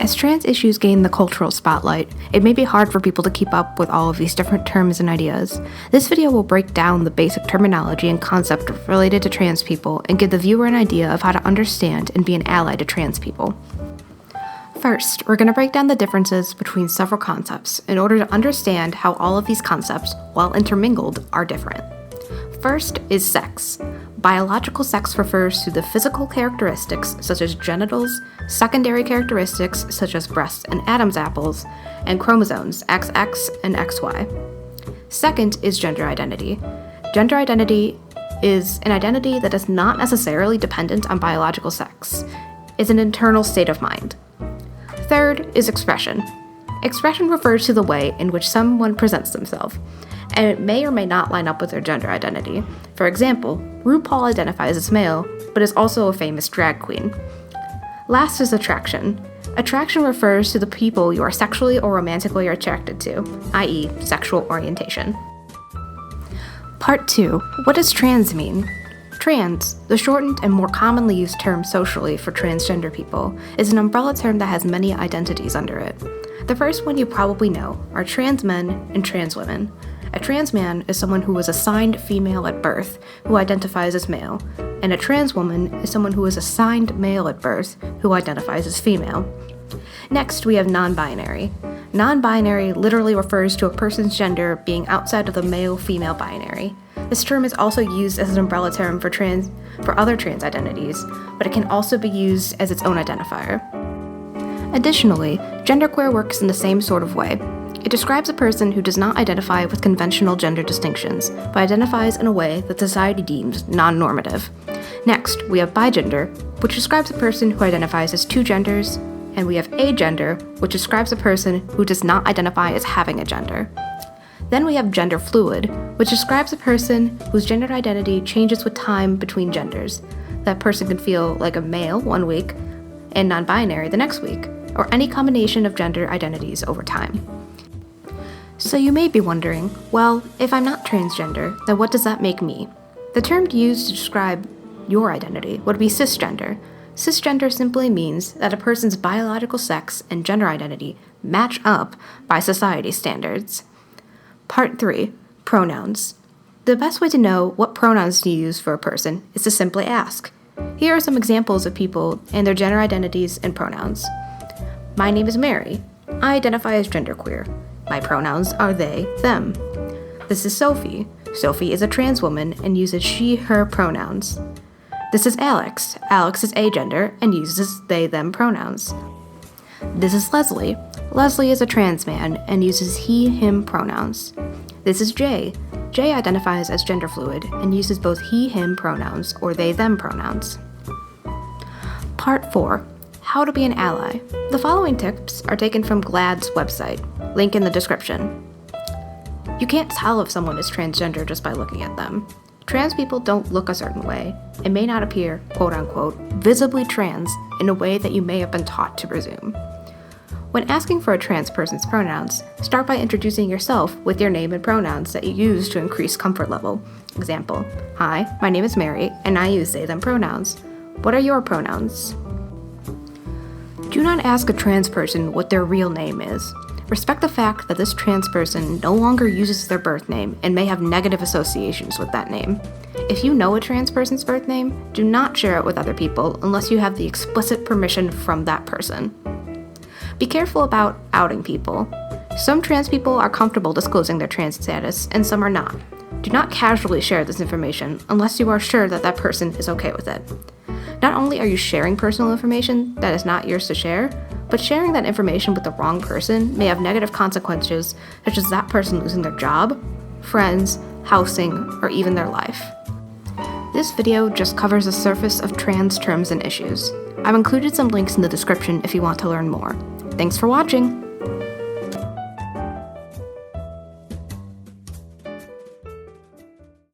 As trans issues gain the cultural spotlight, it may be hard for people to keep up with all of these different terms and ideas. This video will break down the basic terminology and concept related to trans people and give the viewer an idea of how to understand and be an ally to trans people. First, we're going to break down the differences between several concepts in order to understand how all of these concepts, while intermingled, are different. First is sex. Biological sex refers to the physical characteristics such as genitals, secondary characteristics such as breasts and Adam's apples, and chromosomes XX and XY. Second is gender identity. Gender identity is an identity that is not necessarily dependent on biological sex. It's an internal state of mind. Third is expression. Expression refers to the way in which someone presents themselves, and it may or may not line up with their gender identity. For example, RuPaul identifies as male, but is also a famous drag queen. Last is attraction. Attraction refers to the people you are sexually or romantically attracted to, i.e., sexual orientation. Part 2. What does trans mean? Trans, the shortened and more commonly used term socially for transgender people, is an umbrella term that has many identities under it. The first one you probably know are trans men and trans women. A trans man is someone who was assigned female at birth, who identifies as male, and a trans woman is someone who is assigned male at birth, who identifies as female. Next, we have non-binary. Non-binary literally refers to a person's gender being outside of the male-female binary. This term is also used as an umbrella term for other trans identities, but it can also be used as its own identifier. Additionally, genderqueer works in the same sort of way. It describes a person who does not identify with conventional gender distinctions, but identifies in a way that society deems non-normative. Next, we have bigender, which describes a person who identifies as two genders, and we have agender, which describes a person who does not identify as having a gender. Then we have gender fluid, which describes a person whose gender identity changes with time between genders. That person can feel like a male one week and non-binary the next week, or any combination of gender identities over time. So you may be wondering, well, if I'm not transgender, then what does that make me? The term used to describe your identity would be cisgender. Cisgender simply means that a person's biological sex and gender identity match up by society standards. Part 3. Pronouns. The best way to know what pronouns to use for a person is to simply ask. Here are some examples of people and their gender identities and pronouns. My name is Mary. I identify as genderqueer. My pronouns are they, them. This is Sophie. Sophie is a trans woman and uses she, her pronouns. This is Alex. Alex is agender and uses they, them pronouns. This is Leslie. Leslie is a trans man and uses he, him pronouns. This is Jay. Jay identifies as gender fluid and uses both he, him pronouns or they, them pronouns. Part 4. How to be an ally. The following tips are taken from GLAAD's website, link in the description. You can't tell if someone is transgender just by looking at them. Trans people don't look a certain way and may not appear, quote-unquote, visibly trans in a way that you may have been taught to presume. When asking for a trans person's pronouns, start by introducing yourself with your name and pronouns that you use to increase comfort level. Example, hi, my name is Mary, and I use they, them pronouns. What are your pronouns? Do not ask a trans person what their real name is. Respect the fact that this trans person no longer uses their birth name and may have negative associations with that name. If you know a trans person's birth name, do not share it with other people unless you have the explicit permission from that person. Be careful about outing people. Some trans people are comfortable disclosing their trans status, and some are not. Do not casually share this information unless you are sure that that person is okay with it. Not only are you sharing personal information that is not yours to share, but sharing that information with the wrong person may have negative consequences, such as that person losing their job, friends, housing, or even their life. This video just covers the surface of trans terms and issues. I've included some links in the description if you want to learn more. Thanks for watching!